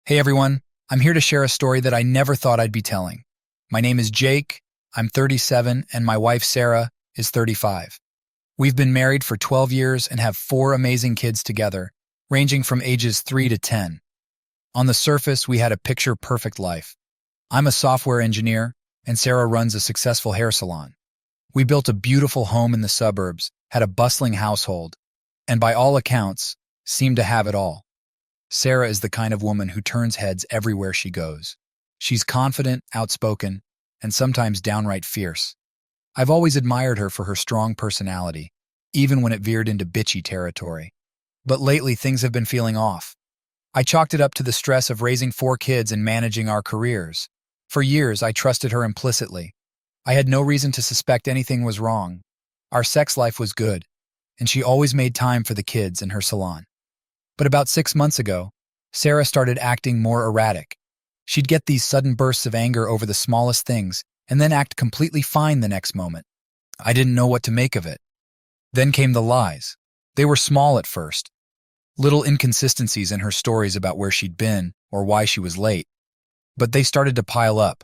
Hey everyone, I'm here to share a story that I never thought I'd be telling. My name is Jake, I'm 37, and my wife Sarah is 35. We've been married for 12 years and have four amazing kids together, ranging from ages 3 to 10. On the surface, we had a picture-perfect life. I'm a software engineer, and Sarah runs a successful hair salon. We built a beautiful home in the suburbs, had a bustling household, and by all accounts, seemed to have it all. Sarah is the kind of woman who turns heads everywhere she goes. She's confident, outspoken, and sometimes downright fierce. I've always admired her for her strong personality, even when it veered into bitchy territory. But lately, things have been feeling off. I chalked it up to the stress of raising four kids and managing our careers. For years, I trusted her implicitly. I had no reason to suspect anything was wrong. Our sex life was good, and she always made time for the kids and her salon. But about 6 months ago, Sarah started acting more erratic. She'd get these sudden bursts of anger over the smallest things and then act completely fine the next moment. I didn't know what to make of it. Then came the lies. They were small at first. Little inconsistencies in her stories about where she'd been or why she was late. But they started to pile up.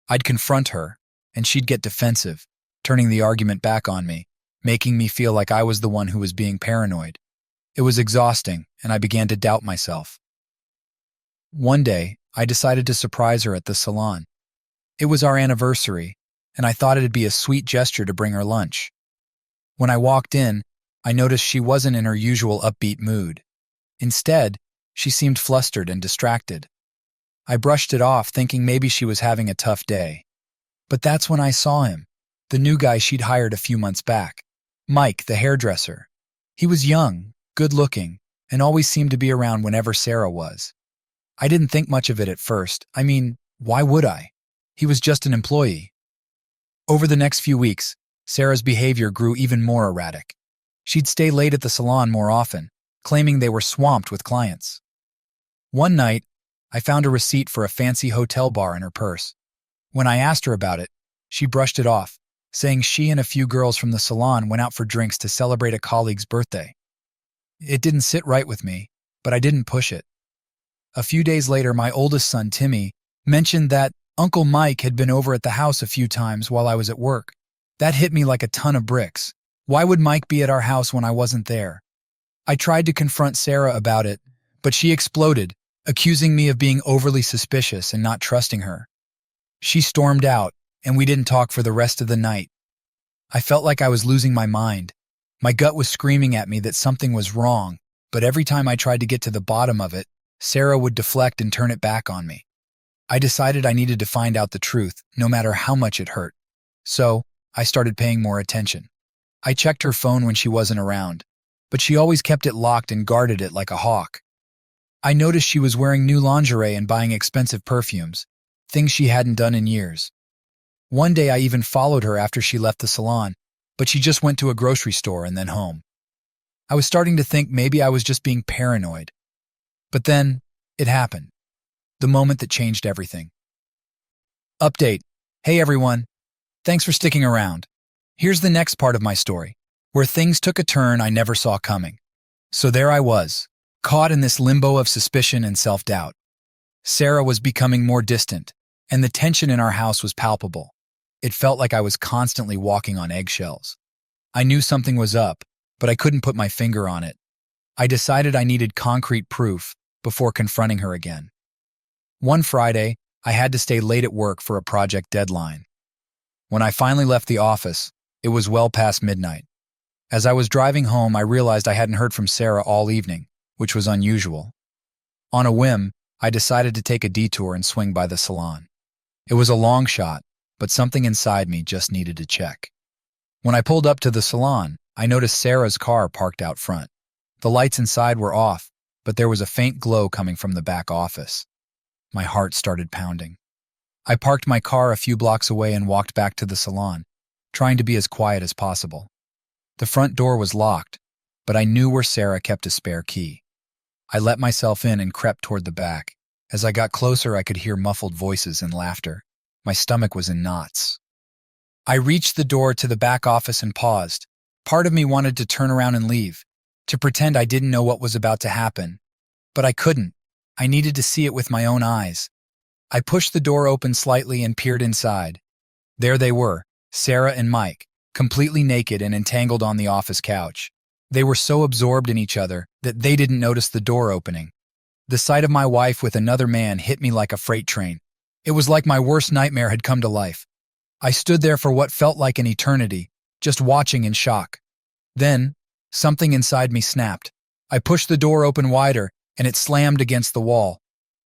I'd confront her, and she'd get defensive, turning the argument back on me, making me feel like I was the one who was being paranoid. It was exhausting, and I began to doubt myself. One day, I decided to surprise her at the salon. It was our anniversary, and I thought it'd be a sweet gesture to bring her lunch. When I walked in, I noticed she wasn't in her usual upbeat mood. Instead, she seemed flustered and distracted. I brushed it off, thinking maybe she was having a tough day. But that's when I saw him, the new guy she'd hired a few months back, Mike, the hairdresser. He was young, good-looking, and always seemed to be around whenever Sarah was. I didn't think much of it at first. I mean, why would I? He was just an employee. Over the next few weeks, Sarah's behavior grew even more erratic. She'd stay late at the salon more often, claiming they were swamped with clients. One night, I found a receipt for a fancy hotel bar in her purse. When I asked her about it, she brushed it off, saying she and a few girls from the salon went out for drinks to celebrate a colleague's birthday. It didn't sit right with me, but I didn't push it. A few days later, my oldest son, Timmy, mentioned that Uncle Mike had been over at the house a few times while I was at work. That hit me like a ton of bricks. Why would Mike be at our house when I wasn't there? I tried to confront Sarah about it, but she exploded, accusing me of being overly suspicious and not trusting her. She stormed out, and we didn't talk for the rest of the night. I felt like I was losing my mind. My gut was screaming at me that something was wrong, but every time I tried to get to the bottom of it, Sarah would deflect and turn it back on me. I decided I needed to find out the truth, no matter how much it hurt. So, I started paying more attention. I checked her phone when she wasn't around, but she always kept it locked and guarded it like a hawk. I noticed she was wearing new lingerie and buying expensive perfumes, things she hadn't done in years. One day I even followed her after she left the salon, but she just went to a grocery store and then home. I was starting to think maybe I was just being paranoid. But then, it happened. The moment that changed everything. Update. Hey everyone. Thanks for sticking around. Here's the next part of my story, where things took a turn I never saw coming. So there I was, caught in this limbo of suspicion and self-doubt. Sarah was becoming more distant, and the tension in our house was palpable. It felt like I was constantly walking on eggshells. I knew something was up, but I couldn't put my finger on it. I decided I needed concrete proof before confronting her again. One Friday, I had to stay late at work for a project deadline. When I finally left the office, it was well past midnight. As I was driving home, I realized I hadn't heard from Sarah all evening, which was unusual. On a whim, I decided to take a detour and swing by the salon. It was a long shot, but something inside me just needed to check. When I pulled up to the salon, I noticed Sarah's car parked out front. The lights inside were off, but there was a faint glow coming from the back office. My heart started pounding. I parked my car a few blocks away and walked back to the salon, trying to be as quiet as possible. The front door was locked, but I knew where Sarah kept a spare key. I let myself in and crept toward the back. As I got closer, I could hear muffled voices and laughter. My stomach was in knots. I reached the door to the back office and paused. Part of me wanted to turn around and leave, to pretend I didn't know what was about to happen. But I couldn't. I needed to see it with my own eyes. I pushed the door open slightly and peered inside. There they were, Sarah and Mike, completely naked and entangled on the office couch. They were so absorbed in each other that they didn't notice the door opening. The sight of my wife with another man hit me like a freight train. It was like my worst nightmare had come to life. I stood there for what felt like an eternity, just watching in shock. Then, something inside me snapped. I pushed the door open wider, and it slammed against the wall.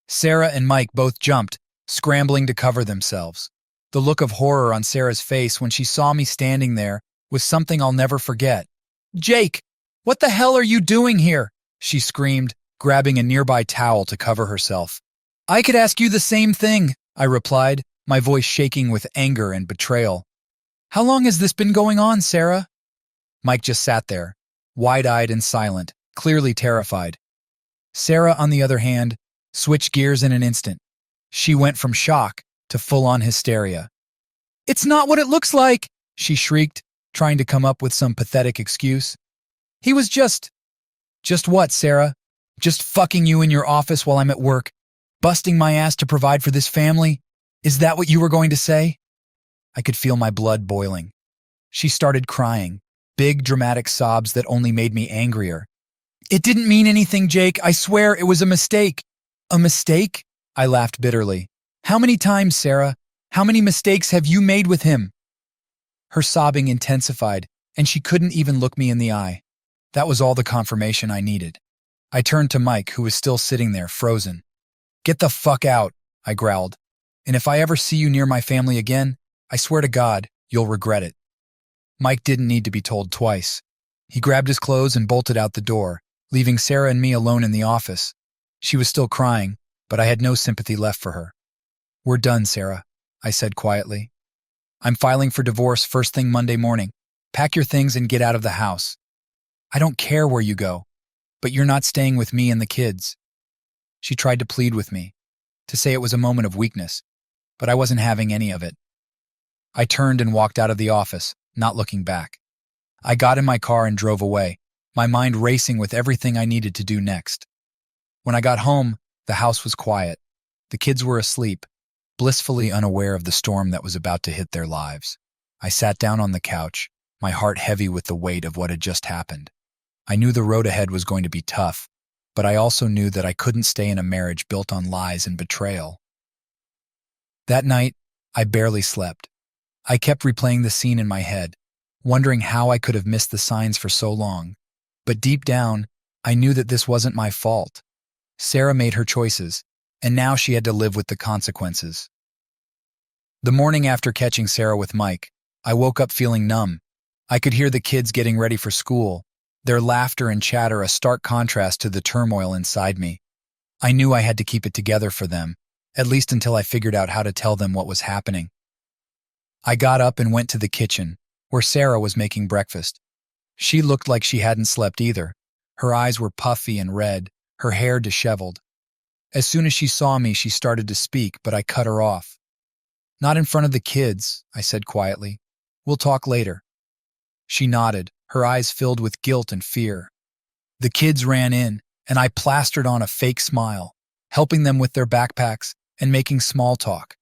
Sarah and Mike both jumped, scrambling to cover themselves. The look of horror on Sarah's face when she saw me standing there was something I'll never forget. "Jake, what the hell are you doing here?" she screamed, grabbing a nearby towel to cover herself. "I could ask you the same thing," I replied, my voice shaking with anger and betrayal. "How long has this been going on, Sarah?" Mike just sat there, wide-eyed and silent, clearly terrified. Sarah, on the other hand, switched gears in an instant. She went from shock to full-on hysteria. "It's not what it looks like," she shrieked, trying to come up with some pathetic excuse. "He was just what, Sarah? Just fucking you in your office while I'm at work, busting my ass to provide for this family? Is that what you were going to say?" I could feel my blood boiling. She started crying, big dramatic sobs that only made me angrier. "It didn't mean anything, Jake. I swear it was a mistake." "A mistake?" I laughed bitterly. "How many times, Sarah? How many mistakes have you made with him?" Her sobbing intensified, and she couldn't even look me in the eye. That was all the confirmation I needed. I turned to Mike, who was still sitting there, frozen. "Get the fuck out," I growled. "And if I ever see you near my family again, I swear to God, you'll regret it." Mike didn't need to be told twice. He grabbed his clothes and bolted out the door, leaving Sarah and me alone in the office. She was still crying, but I had no sympathy left for her. "We're done, Sarah," I said quietly. "I'm filing for divorce first thing Monday morning. Pack your things and get out of the house. I don't care where you go, but you're not staying with me and the kids." She tried to plead with me, to say it was a moment of weakness, but I wasn't having any of it. I turned and walked out of the office, not looking back. I got in my car and drove away, my mind racing with everything I needed to do next. When I got home, the house was quiet. The kids were asleep, blissfully unaware of the storm that was about to hit their lives. I sat down on the couch, my heart heavy with the weight of what had just happened. I knew the road ahead was going to be tough, but I also knew that I couldn't stay in a marriage built on lies and betrayal. That night, I barely slept. I kept replaying the scene in my head, wondering how I could have missed the signs for so long. But deep down, I knew that this wasn't my fault. Sarah made her choices, and now she had to live with the consequences. The morning after catching Sarah with Mike, I woke up feeling numb. I could hear the kids getting ready for school, their laughter and chatter a stark contrast to the turmoil inside me. I knew I had to keep it together for them, at least until I figured out how to tell them what was happening. I got up and went to the kitchen, where Sarah was making breakfast. She looked like she hadn't slept either. Her eyes were puffy and red, her hair disheveled. As soon as she saw me, she started to speak, but I cut her off. "Not in front of the kids," I said quietly. "We'll talk later." She nodded, her eyes filled with guilt and fear. The kids ran in, and I plastered on a fake smile, helping them with their backpacks and making small talk.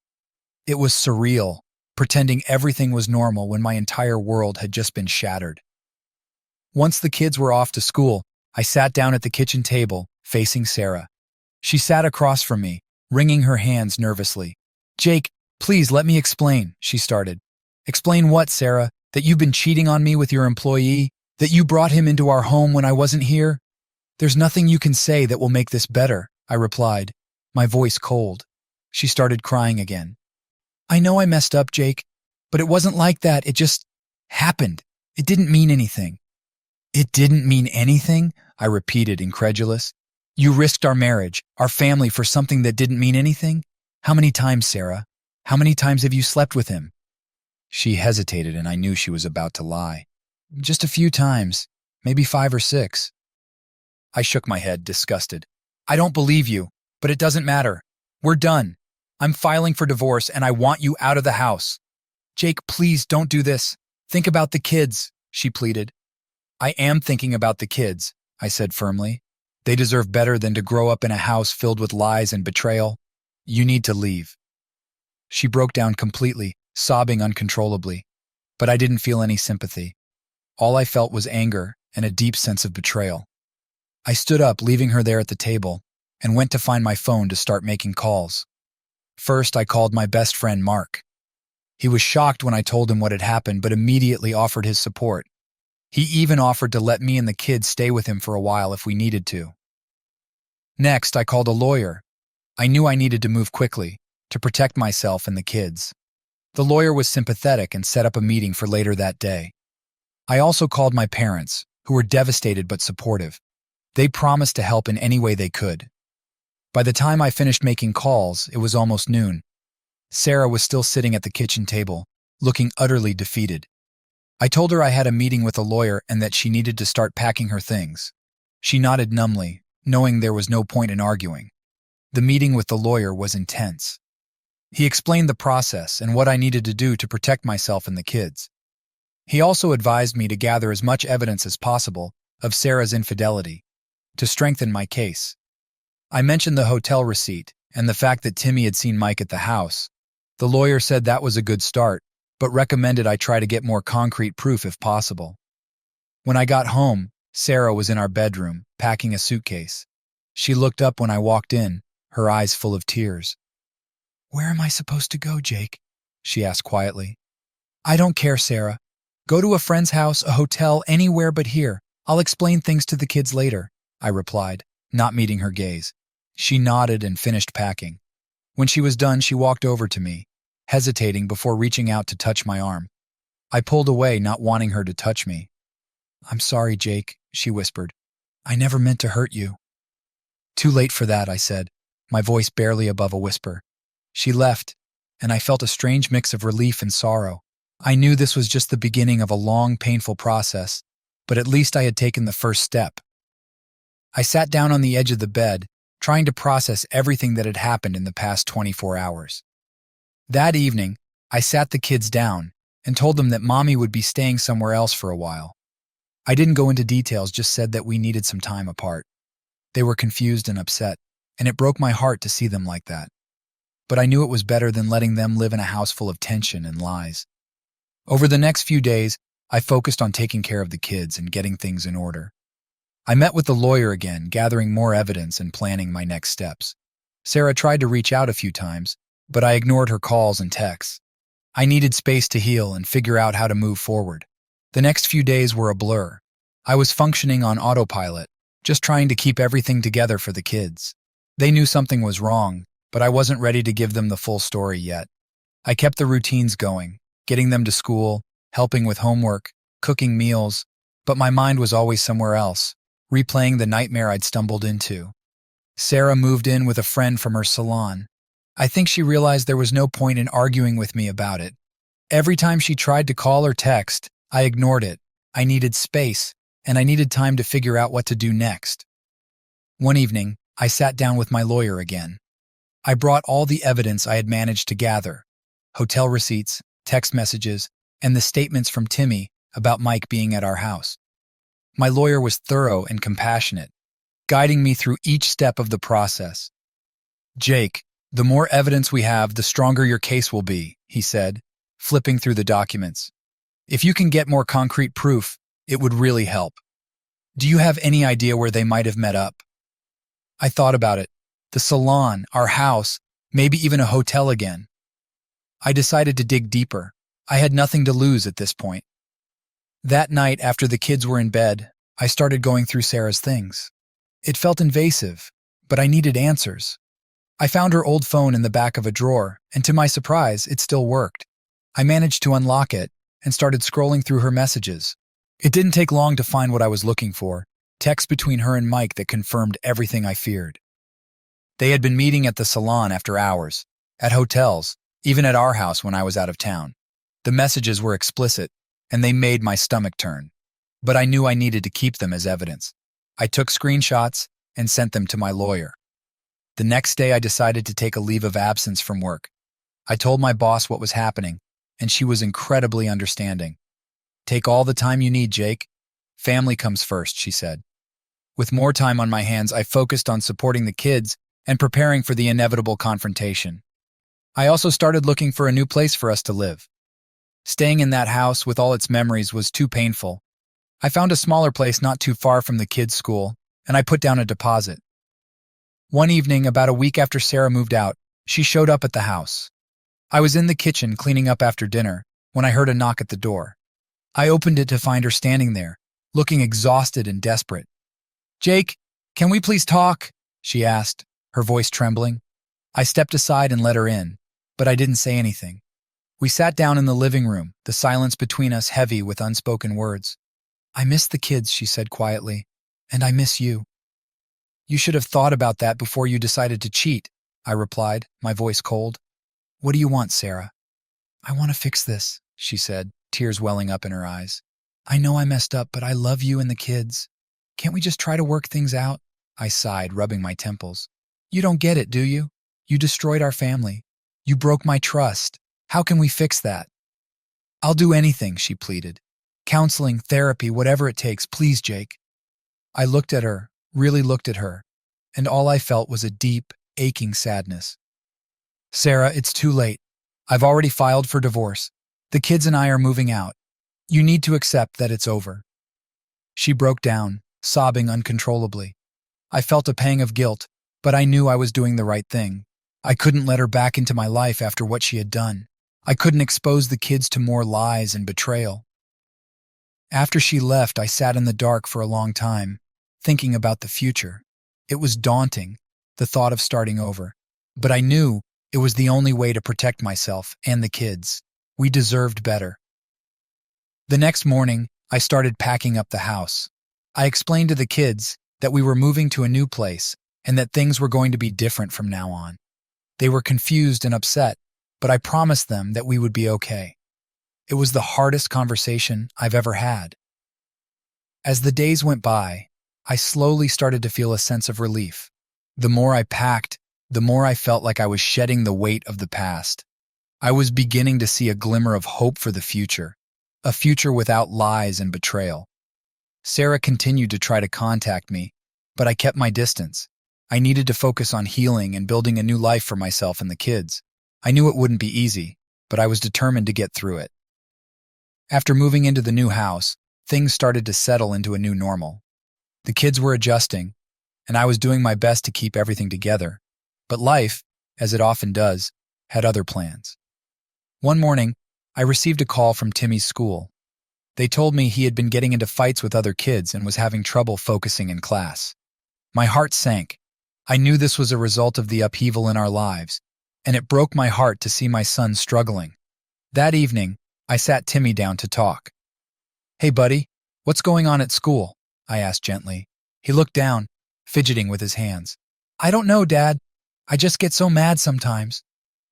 It was surreal, pretending everything was normal when my entire world had just been shattered. Once the kids were off to school, I sat down at the kitchen table, facing Sarah. She sat across from me, wringing her hands nervously. "Jake, please let me explain," she started. "Explain what, Sarah? That you've been cheating on me with your employee? That you brought him into our home when I wasn't here?" "There's nothing you can say that will make this better," I replied, my voice cold. She started crying again. "I know I messed up, Jake, but it wasn't like that. It just happened. It didn't mean anything." "It didn't mean anything?" I repeated, incredulous. "You risked our marriage, our family for something that didn't mean anything? How many times, Sarah? How many times have you slept with him?" She hesitated, and I knew she was about to lie. "Just a few times, maybe 5 or 6. I shook my head, disgusted. "I don't believe you, but it doesn't matter. We're done. I'm filing for divorce, and I want you out of the house." "Jake, please don't do this. Think about the kids," she pleaded. "I am thinking about the kids," I said firmly. They deserve better than to grow up in a house filled with lies and betrayal. You need to leave." She broke down completely, sobbing uncontrollably, but I didn't feel any sympathy. All I felt was anger and a deep sense of betrayal. I stood up, leaving her there at the table, and went to find my phone to start making calls. First, I called my best friend, Mark. He was shocked when I told him what had happened, but immediately offered his support. He even offered to let me and the kids stay with him for a while if we needed to. Next, I called a lawyer. I knew I needed to move quickly, to protect myself and the kids. The lawyer was sympathetic and set up a meeting for later that day. I also called my parents, who were devastated but supportive. They promised to help in any way they could. By the time I finished making calls, it was almost noon. Sarah was still sitting at the kitchen table, looking utterly defeated. I told her I had a meeting with a lawyer and that she needed to start packing her things. She nodded numbly, knowing there was no point in arguing. The meeting with the lawyer was intense. He explained the process and what I needed to do to protect myself and the kids. He also advised me to gather as much evidence as possible of Sarah's infidelity, to strengthen my case. I mentioned the hotel receipt and the fact that Timmy had seen Mike at the house. The lawyer said that was a good start, but recommended I try to get more concrete proof if possible. When I got home, Sarah was in our bedroom, packing a suitcase. She looked up when I walked in, her eyes full of tears. "Where am I supposed to go, Jake?" she asked quietly. "I don't care, Sarah. Go to a friend's house, a hotel, anywhere but here. I'll explain things to the kids later," I replied, not meeting her gaze. She nodded and finished packing. When she was done, she walked over to me, hesitating before reaching out to touch my arm. I pulled away, not wanting her to touch me. "I'm sorry, Jake," she whispered. "I never meant to hurt you." "Too late for that," I said, my voice barely above a whisper. She left, and I felt a strange mix of relief and sorrow. I knew this was just the beginning of a long, painful process, but at least I had taken the first step. I sat down on the edge of the bed, trying to process everything that had happened in the past 24 hours. That evening, I sat the kids down and told them that Mommy would be staying somewhere else for a while. I didn't go into details, just said that we needed some time apart. They were confused and upset, and it broke my heart to see them like that. But I knew it was better than letting them live in a house full of tension and lies. Over the next few days, I focused on taking care of the kids and getting things in order. I met with the lawyer again, gathering more evidence and planning my next steps. Sarah tried to reach out a few times, but I ignored her calls and texts. I needed space to heal and figure out how to move forward. The next few days were a blur. I was functioning on autopilot, just trying to keep everything together for the kids. They knew something was wrong, but I wasn't ready to give them the full story yet. I kept the routines going, getting them to school, helping with homework, cooking meals, but my mind was always somewhere else, replaying the nightmare I'd stumbled into. Sarah moved in with a friend from her salon. I think she realized there was no point in arguing with me about it. Every time she tried to call or text, I ignored it. I needed space, and I needed time to figure out what to do next. One evening, I sat down with my lawyer again. I brought all the evidence I had managed to gather: hotel receipts, text messages, and the statements from Timmy about Mike being at our house. My lawyer was thorough and compassionate, guiding me through each step of the process. "Jake, the more evidence we have, the stronger your case will be," he said, flipping through the documents. "If you can get more concrete proof, it would really help. Do you have any idea where they might have met up?" I thought about it. The salon, our house, maybe even a hotel again. I decided to dig deeper. I had nothing to lose at this point. That night, after the kids were in bed, I started going through Sarah's things. It felt invasive, but I needed answers. I found her old phone in the back of a drawer, and to my surprise, it still worked. I managed to unlock it and started scrolling through her messages. It didn't take long to find what I was looking for: texts between her and Mike that confirmed everything I feared. They had been meeting at the salon after hours, at hotels, even at our house when I was out of town. The messages were explicit, and they made my stomach turn. But I knew I needed to keep them as evidence. I took screenshots and sent them to my lawyer. The next day, I decided to take a leave of absence from work. I told my boss what was happening, and she was incredibly understanding. "Take all the time you need, Jake. Family comes first," she said. With more time on my hands, I focused on supporting the kids and preparing for the inevitable confrontation. I also started looking for a new place for us to live. Staying in that house with all its memories was too painful. I found a smaller place not too far from the kids' school, and I put down a deposit. One evening, about a week after Sarah moved out, she showed up at the house. I was in the kitchen cleaning up after dinner when I heard a knock at the door. I opened it to find her standing there, looking exhausted and desperate. "Jake, can we please talk?" she asked, her voice trembling. I stepped aside and let her in, but I didn't say anything. We sat down in the living room, the silence between us heavy with unspoken words. "I miss the kids," she said quietly, "and I miss you." "You should have thought about that before you decided to cheat," I replied, my voice cold. "What do you want, Sarah?" "I want to fix this," she said, tears welling up in her eyes. "I know I messed up, but I love you and the kids. Can't we just try to work things out?" I sighed, rubbing my temples. "You don't get it, do you? You destroyed our family. You broke my trust. How can we fix that?" "I'll do anything," she pleaded. "Counseling, therapy, whatever it takes. Please, Jake." I looked at her, really looked at her, and all I felt was a deep, aching sadness. "Sarah, it's too late. I've already filed for divorce. The kids and I are moving out. You need to accept that it's over." She broke down, sobbing uncontrollably. I felt a pang of guilt, but I knew I was doing the right thing. I couldn't let her back into my life after what she had done. I couldn't expose the kids to more lies and betrayal. After she left, I sat in the dark for a long time, thinking about the future. It was daunting, the thought of starting over, but I knew it was the only way to protect myself and the kids. We deserved better. The next morning, I started packing up the house. I explained to the kids that we were moving to a new place and that things were going to be different from now on. They were confused and upset, but I promised them that we would be okay. It was the hardest conversation I've ever had. As the days went by, I slowly started to feel a sense of relief. The more I packed, the more I felt like I was shedding the weight of the past. I was beginning to see a glimmer of hope for the future, a future without lies and betrayal. Sarah continued to try to contact me, but I kept my distance. I needed to focus on healing and building a new life for myself and the kids. I knew it wouldn't be easy, but I was determined to get through it. After moving into the new house, things started to settle into a new normal. The kids were adjusting, and I was doing my best to keep everything together. But life, as it often does, had other plans. One morning, I received a call from Timmy's school. They told me he had been getting into fights with other kids and was having trouble focusing in class. My heart sank. I knew this was a result of the upheaval in our lives, and it broke my heart to see my son struggling. That evening, I sat Timmy down to talk. "Hey, buddy, what's going on at school?" I asked gently. He looked down, fidgeting with his hands. "I don't know, Dad. I just get so mad sometimes."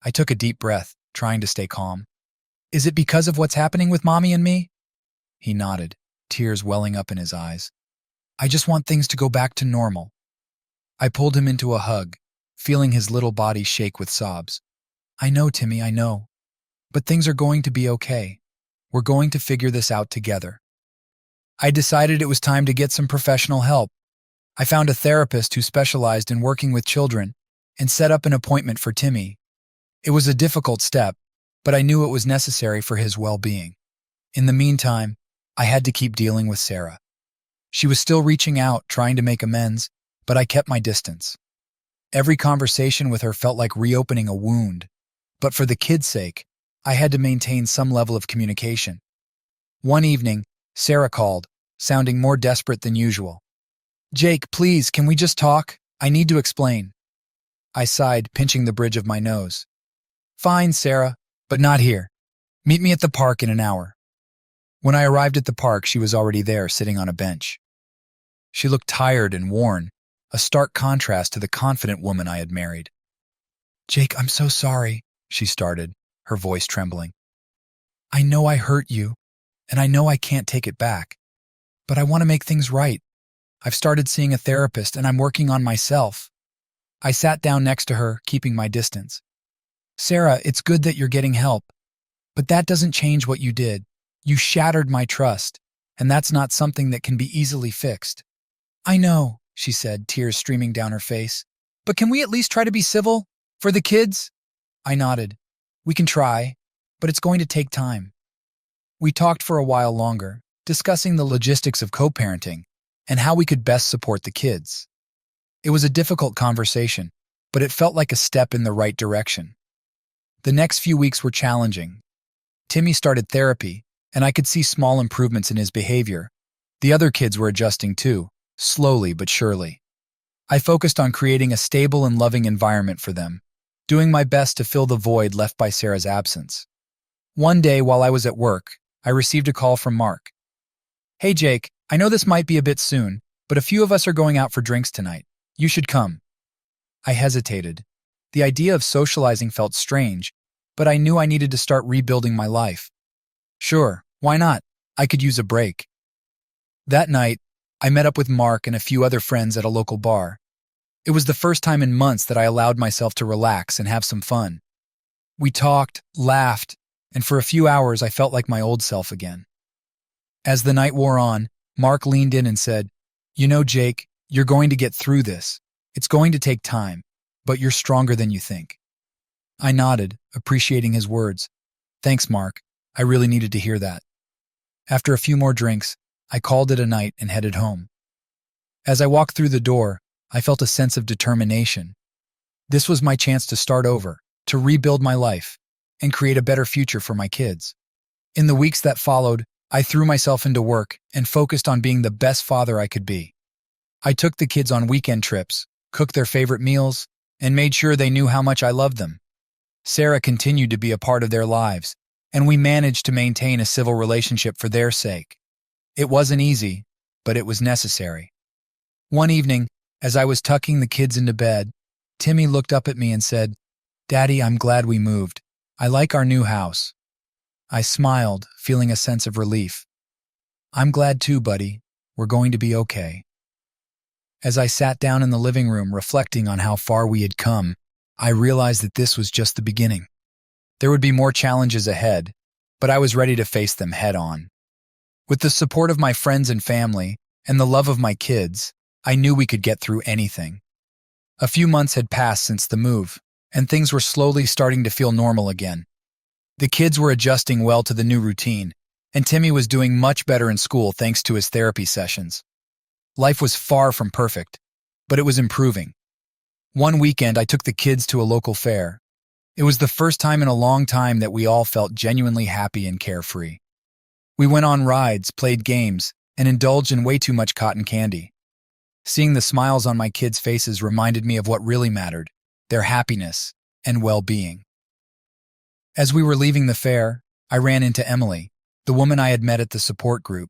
I took a deep breath, trying to stay calm. "Is it because of what's happening with Mommy and me?" He nodded, tears welling up in his eyes. "I just want things to go back to normal." I pulled him into a hug, feeling his little body shake with sobs. "I know, Timmy, I know. But things are going to be okay. We're going to figure this out together." I decided it was time to get some professional help. I found a therapist who specialized in working with children and set up an appointment for Timmy. It was a difficult step, but I knew it was necessary for his well-being. In the meantime, I had to keep dealing with Sarah. She was still reaching out, trying to make amends, but I kept my distance. Every conversation with her felt like reopening a wound, but for the kids' sake, I had to maintain some level of communication. One evening, Sarah called, sounding more desperate than usual. "Jake, please, can we just talk? I need to explain." I sighed, pinching the bridge of my nose. "Fine, Sarah, but not here. Meet me at the park in an hour." When I arrived at the park, she was already there, sitting on a bench. She looked tired and worn, a stark contrast to the confident woman I had married. "Jake, I'm so sorry," she started, her voice trembling. "I know I hurt you, and I know I can't take it back. But I want to make things right. I've started seeing a therapist, and I'm working on myself." I sat down next to her, keeping my distance. "Sarah, it's good that you're getting help, but that doesn't change what you did. You shattered my trust, and that's not something that can be easily fixed." I know, she said, tears streaming down her face. But can we at least try to be civil? For the kids? I nodded. We can try, but it's going to take time. We talked for a while longer, discussing the logistics of co-parenting and how we could best support the kids. It was a difficult conversation, but it felt like a step in the right direction. The next few weeks were challenging. Timmy started therapy, and I could see small improvements in his behavior. The other kids were adjusting too, slowly but surely. I focused on creating a stable and loving environment for them, doing my best to fill the void left by Sarah's absence. One day while I was at work, I received a call from Mark. Hey Jake, I know this might be a bit soon, but a few of us are going out for drinks tonight. You should come. I hesitated. The idea of socializing felt strange, but I knew I needed to start rebuilding my life. Sure, why not? I could use a break. That night, I met up with Mark and a few other friends at a local bar. It was the first time in months that I allowed myself to relax and have some fun. We talked, laughed, and for a few hours I felt like my old self again. As the night wore on, Mark leaned in and said, You know, Jake, you're going to get through this. It's going to take time, but you're stronger than you think. I nodded, appreciating his words. Thanks, Mark. I really needed to hear that. After a few more drinks, I called it a night and headed home. As I walked through the door, I felt a sense of determination. This was my chance to start over, to rebuild my life, and create a better future for my kids. In the weeks that followed, I threw myself into work and focused on being the best father I could be. I took the kids on weekend trips, cooked their favorite meals, and made sure they knew how much I loved them. Sarah continued to be a part of their lives, and we managed to maintain a civil relationship for their sake. It wasn't easy, but it was necessary. One evening, as I was tucking the kids into bed, Timmy looked up at me and said, Daddy, I'm glad we moved. I like our new house. I smiled, feeling a sense of relief. I'm glad too, buddy. We're going to be okay. As I sat down in the living room reflecting on how far we had come, I realized that this was just the beginning. There would be more challenges ahead, but I was ready to face them head on. With the support of my friends and family, and the love of my kids, I knew we could get through anything. A few months had passed since the move, and things were slowly starting to feel normal again. The kids were adjusting well to the new routine, and Timmy was doing much better in school thanks to his therapy sessions. Life was far from perfect, but it was improving. One weekend, I took the kids to a local fair. It was the first time in a long time that we all felt genuinely happy and carefree. We went on rides, played games, and indulged in way too much cotton candy. Seeing the smiles on my kids' faces reminded me of what really mattered, their happiness and well-being. As we were leaving the fair, I ran into Emily, the woman I had met at the support group.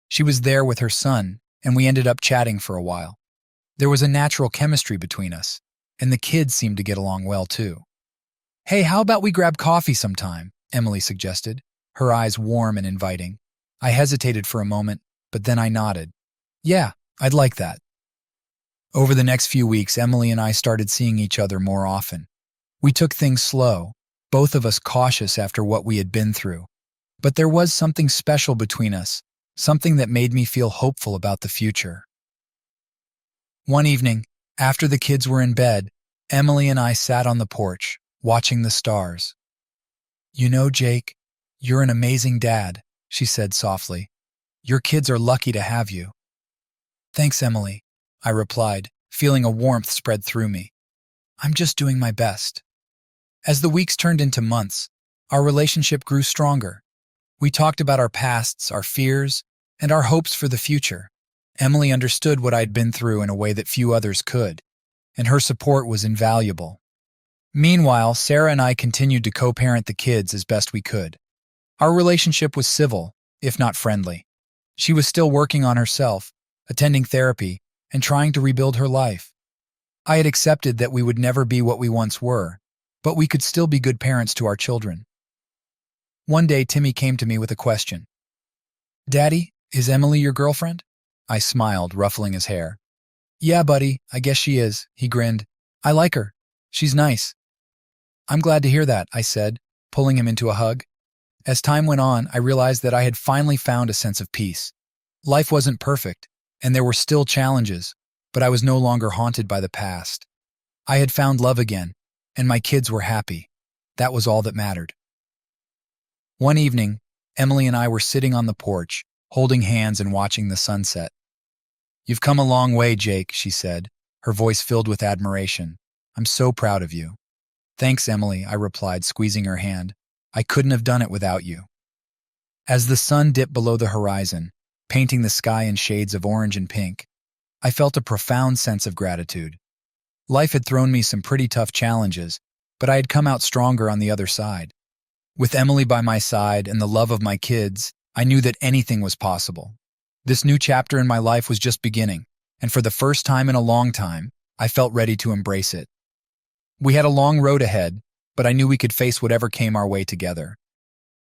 She was there with her son, and we ended up chatting for a while. There was a natural chemistry between us, and the kids seemed to get along well too. Hey, how about we grab coffee sometime? Emily suggested, her eyes warm and inviting. I hesitated for a moment, but then I nodded. Yeah, I'd like that. Over the next few weeks, Emily and I started seeing each other more often. We took things slow, both of us cautious after what we had been through. But there was something special between us, something that made me feel hopeful about the future. One evening, after the kids were in bed, Emily and I sat on the porch, watching the stars. You know, Jake, you're an amazing dad, she said softly. Your kids are lucky to have you. Thanks, Emily, I replied, feeling a warmth spread through me. I'm just doing my best. As the weeks turned into months, our relationship grew stronger. We talked about our pasts, our fears, and our hopes for the future. Emily understood what I'd been through in a way that few others could, and her support was invaluable. Meanwhile, Sarah and I continued to co-parent the kids as best we could. Our relationship was civil, if not friendly. She was still working on herself, attending therapy, and trying to rebuild her life. I had accepted that we would never be what we once were, but we could still be good parents to our children. One day, Timmy came to me with a question. Daddy, is Emily your girlfriend? I smiled, ruffling his hair. Yeah, buddy, I guess she is, he grinned. I like her. She's nice. I'm glad to hear that, I said, pulling him into a hug. As time went on, I realized that I had finally found a sense of peace. Life wasn't perfect, And there were still challenges, but I was no longer haunted by the past. I had found love again, and my kids were happy. That was all that mattered. One evening, Emily and I were sitting on the porch, holding hands and watching the sunset. "You've come a long way, Jake," she said, her voice filled with admiration. "I'm so proud of you." "Thanks, Emily," I replied, squeezing her hand. "I couldn't have done it without you." As the sun dipped below the horizon, painting the sky in shades of orange and pink, I felt a profound sense of gratitude. Life had thrown me some pretty tough challenges, but I had come out stronger on the other side. With Emily by my side and the love of my kids, I knew that anything was possible. This new chapter in my life was just beginning, and for the first time in a long time, I felt ready to embrace it. We had a long road ahead, but I knew we could face whatever came our way together.